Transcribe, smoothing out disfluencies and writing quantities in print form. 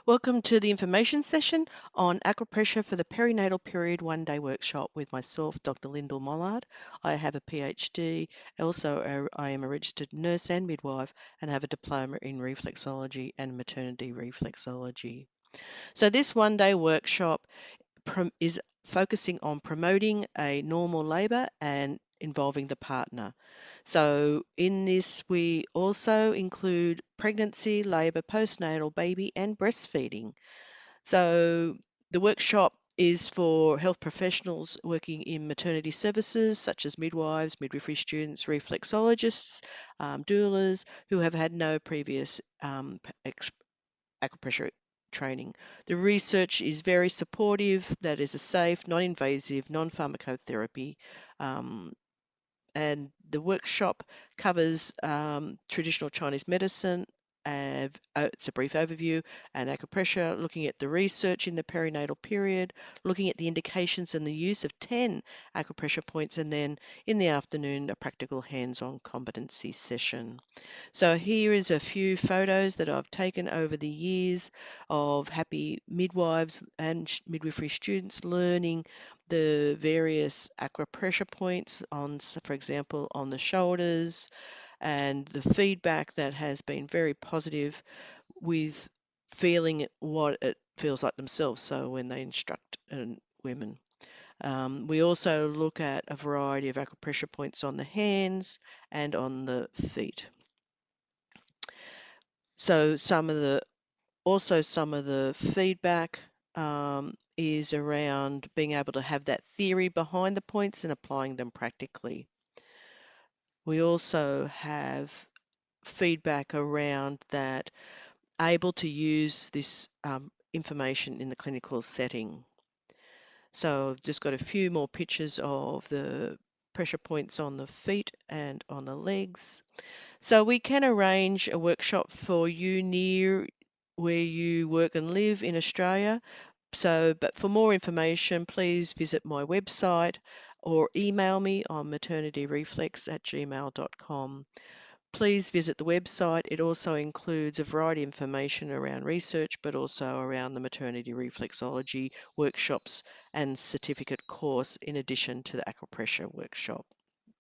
Welcome to the information session on Acupressure for the perinatal period one-day workshop with myself, Dr. Lyndall Mollard. I have a PhD. Also, I am a registered nurse and midwife and have a diploma in reflexology and maternity reflexology. So this one-day workshop is focusing on promoting a normal labour and involving the partner. So in this, we also include pregnancy, labour, postnatal, baby and breastfeeding. So the workshop is for health professionals working in maternity services such as midwives, midwifery students, reflexologists, doulas who have had no previous acupressure training. The research is very supportive, that is a safe, non-invasive, non-pharmacotherapy, and the workshop covers traditional Chinese medicine. It's a brief overview and acupressure, looking at the research in the perinatal period, looking at the indications and the use of 10 acupressure points, and then in the afternoon, a practical hands-on competency session. So here is a few photos that I've taken over the years of happy midwives and midwifery students learning the various acupressure points on, for example, on the shoulders, and the feedback that has been very positive with feeling what it feels like themselves. So when they instruct women. We also look at a variety of acupressure points on the hands and on the feet. So some of the feedback is around being able to have that theory behind the points and applying them practically. We also have feedback around that able to use this information in the clinical setting. So I've just got a few more pictures of the pressure points on the feet and on the legs. So we can arrange a workshop for you near where you work and live in Australia. But for more information, please visit my website or email me on maternityreflex@gmail.com. Please visit the website. It also includes a variety of information around research, but also around the maternity reflexology workshops and certificate course in addition to the acupressure workshop.